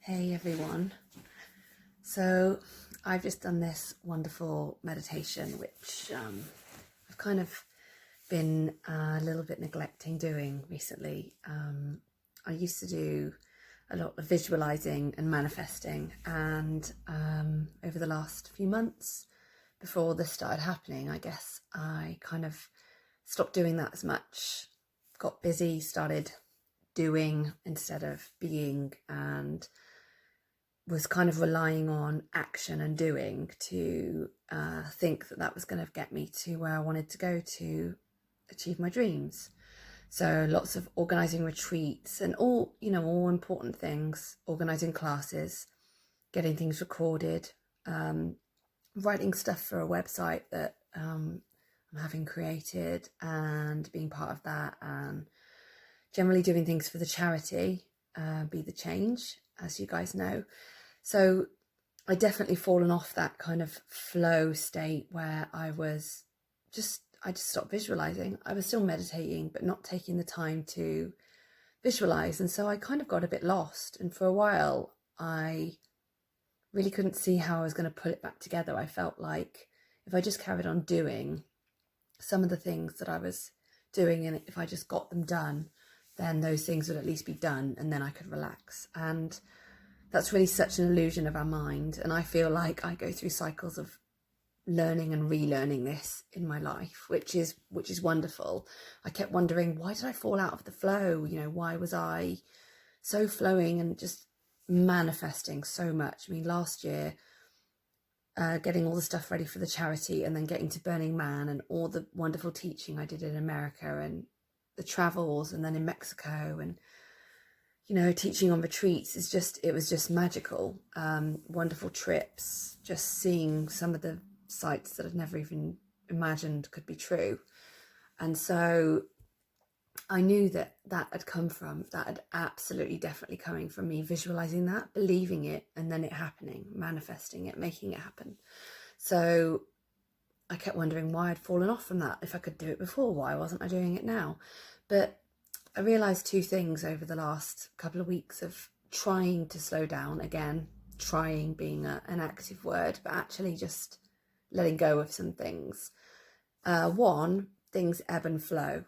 Hey everyone. So I've just done this wonderful meditation, which I've kind of been a little bit neglecting doing recently. I used to do a lot of visualizing and manifesting, and over the last few months before this started happening, I guess I kind of stopped doing that as much, got busy, started doing instead of being, and was kind of relying on action and doing to think that that was going to get me to where I wanted to go to achieve my dreams. So lots of organising retreats and all important things, organising classes, getting things recorded, writing stuff for a website that I'm having created and being part of that, and generally doing things for the charity, Be the Change, as you guys know. So I definitely fallen off that kind of flow state where I just stopped visualizing. I was still meditating, but not taking the time to visualize. And so I kind of got a bit lost. And for a while, I really couldn't see how I was going to put it back together. I felt like if I just carried on doing some of the things that I was doing, and if I just got them done, then those things would at least be done, and then I could relax. And that's really such an illusion of our mind. And I feel like I go through cycles of learning and relearning this in my life, which is wonderful. I kept wondering, why did I fall out of the flow? Why was I so flowing and just manifesting so much? I mean, last year, getting all the stuff ready for the charity, and then getting to Burning Man and all the wonderful teaching I did in America, and the travels, and then in Mexico, and teaching on retreats it was just magical. Wonderful trips, just seeing some of the sights that I'd never even imagined could be true. And so I knew that had absolutely definitely coming from me visualizing that, believing it, and then it happening, manifesting it, making it happen. So I kept wondering why I'd fallen off from that. If I could do it before, why wasn't I doing it now? But I realised two things over the last couple of weeks of trying to slow down again, trying being an active word, but actually just letting go of some things. One, things ebb and flow.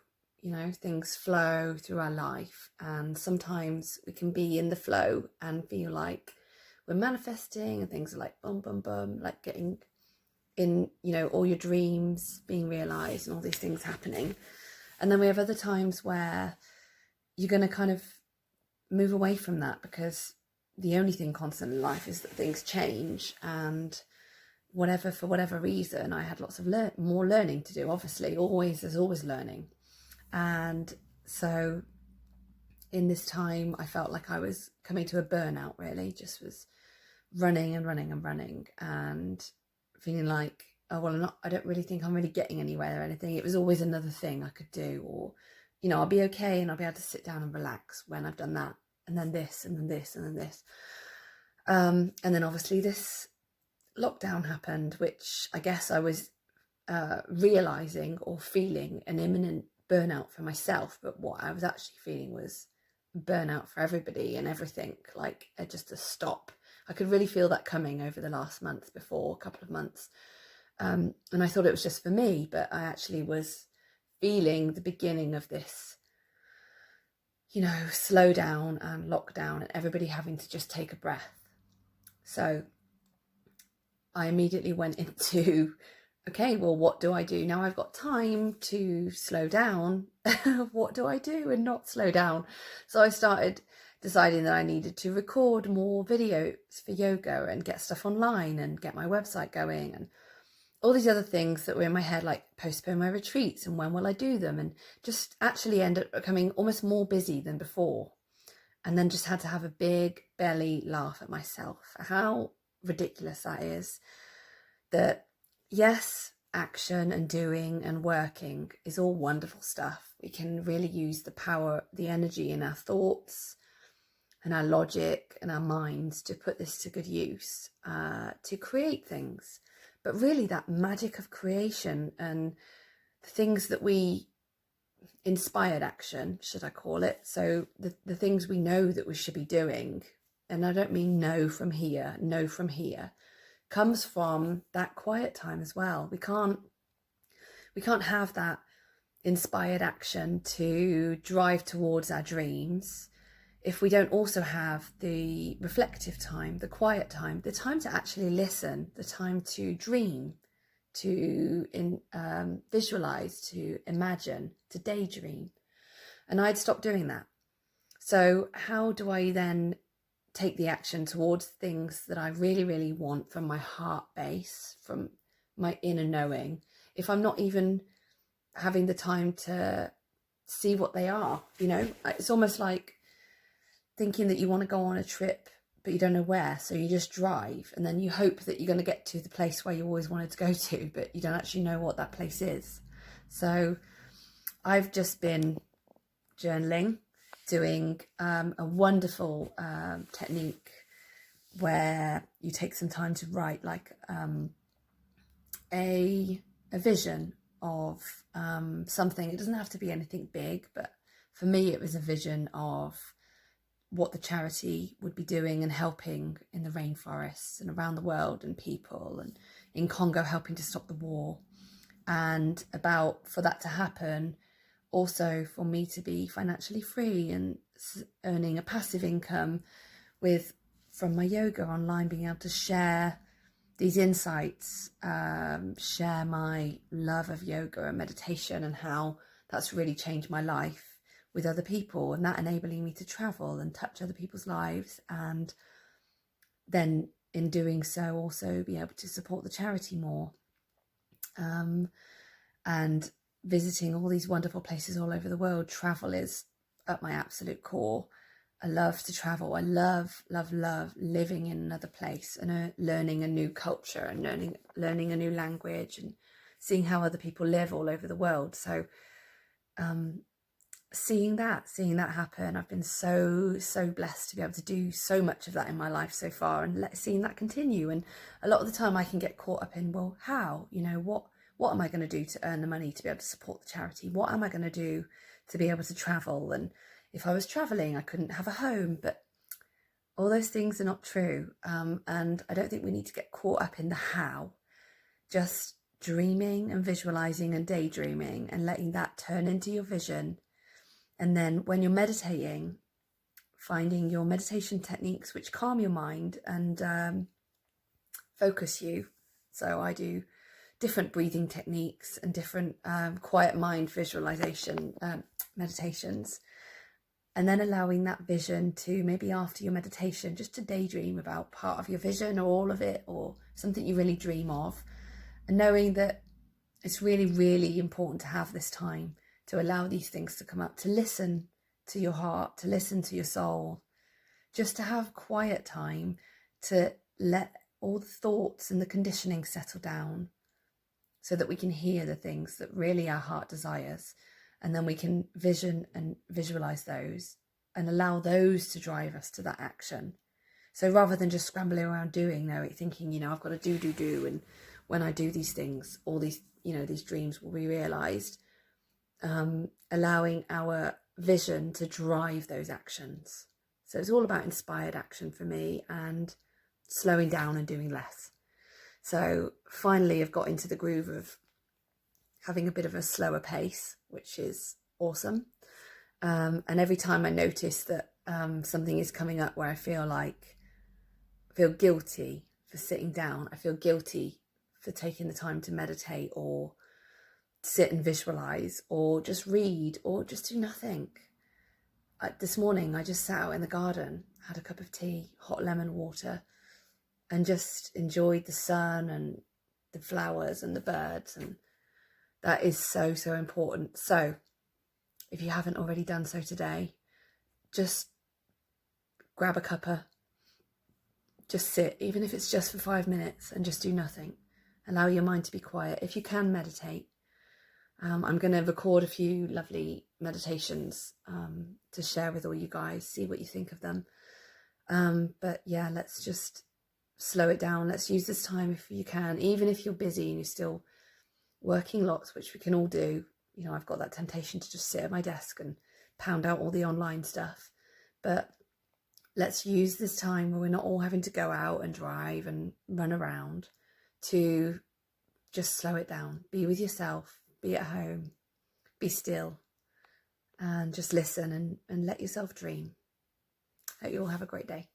Things flow through our life, and sometimes we can be in the flow and feel like we're manifesting, and things are like bum, bum, bum, like getting in, all your dreams being realised and all these things happening. And then we have other times where you're going to kind of move away from that, because the only thing constant in life is that things change, and for whatever reason, I had lots of more learning to do. Obviously, there's always learning. And so in this time, I felt like I was coming to a burnout, really, just was running and running and running, and feeling like, oh, well, I don't really think I'm really getting anywhere or anything. It was always another thing I could do, or I'll be okay and I'll be able to sit down and relax when I've done that, and then this, and then this, and then this. And then obviously this lockdown happened, which I guess I was realising or feeling an imminent burnout for myself. But what I was actually feeling was burnout for everybody and everything, like just a stop. I could really feel that coming over the last month, a couple of months. And I thought it was just for me, but I actually was feeling the beginning of this, slow down and lockdown, and everybody having to just take a breath. So I immediately went into, okay, well, what do I do? Now I've got time to slow down. What do I do and not slow down? So I started deciding that I needed to record more videos for yoga and get stuff online and get my website going, and all these other things that were in my head, like postpone my retreats and when will I do them, and just actually end up becoming almost more busy than before. And then just had to have a big belly laugh at myself, how ridiculous that is. That yes, action and doing and working is all wonderful stuff. We can really use the power, the energy in our thoughts and our logic and our minds to put this to good use, to create things. But really that magic of creation and the things that we inspired action, should I call it, so the things we know that we should be doing, and I don't mean no from here, comes from that quiet time as well. We can't have that inspired action to drive towards our dreams if we don't also have the reflective time, the quiet time, the time to actually listen, the time to dream, to visualize, to imagine, to daydream. And I'd stopped doing that. So how do I then take the action towards things that I really, really want from my heart base, from my inner knowing, if I'm not even having the time to see what they are? You know, it's almost like thinking that you want to go on a trip, but you don't know where. So you just drive, and then you hope that you're going to get to the place where you always wanted to go to, but you don't actually know what that place is. So I've just been journaling, doing a wonderful technique where you take some time to write like a vision of something. It doesn't have to be anything big, but for me it was a vision of what the charity would be doing and helping in the rainforests and around the world, and people, and in Congo helping to stop the war, and about for that to happen, also for me to be financially free and earning a passive income from my yoga online, being able to share these insights, share my love of yoga and meditation and how that's really changed my life with other people, and that enabling me to travel and touch other people's lives, and then in doing so also be able to support the charity more, and visiting all these wonderful places all over the world. Travel is at my absolute core. I love to travel. I love living in another place and learning a new culture and learning a new language and seeing how other people live all over the world. So seeing that happen, I've been so blessed to be able to do so much of that in my life so far, and seeing that continue. And a lot of the time I can get caught up in, well, how, you know, what am I going to do to earn the money to be able to support the charity? What am I going to do to be able to travel? And if I was traveling, I couldn't have a home. But all those things are not true. And I don't think we need to get caught up in the how. Just dreaming and visualizing and daydreaming and letting that turn into your vision. And then when you're meditating, finding your meditation techniques which calm your mind and focus you. So I do different breathing techniques and different quiet mind visualization meditations, and then allowing that vision to, maybe after your meditation, just to daydream about part of your vision or all of it, or something you really dream of, and knowing that it's really, really important to have this time to allow these things to come up, to listen to your heart, to listen to your soul, just to have quiet time to let all the thoughts and the conditioning settle down, so that we can hear the things that really our heart desires, and then we can vision and visualize those and allow those to drive us to that action. So rather than just scrambling around doing, thinking, you know, I've got to do, and when I do these things, all these, you know, these dreams will be realized, allowing our vision to drive those actions. So it's all about inspired action for me, and slowing down and doing less. So finally I've got into the groove of having a bit of a slower pace, which is awesome. And every time I notice that something is coming up where I feel guilty for sitting down, I feel guilty for taking the time to meditate or sit and visualize or just read or just do nothing. This morning I just sat out in the garden, had a cup of tea, hot lemon water, and just enjoyed the sun and the flowers and the birds. And that is so important. So if you haven't already done so today, just grab a cuppa, just sit, even if it's just for 5 minutes, and just do nothing. Allow your mind to be quiet. If you can meditate, I'm going to record a few lovely meditations to share with all you guys, see what you think of them. But yeah, let's just slow it down. Let's use this time if you can, even if you're busy and you're still working lots, which we can all do. You know, I've got that temptation to just sit at my desk and pound out all the online stuff. But let's use this time where we're not all having to go out and drive and run around to just slow it down. Be with yourself, be at home, be still, and just listen and let yourself dream. Hope you all have a great day.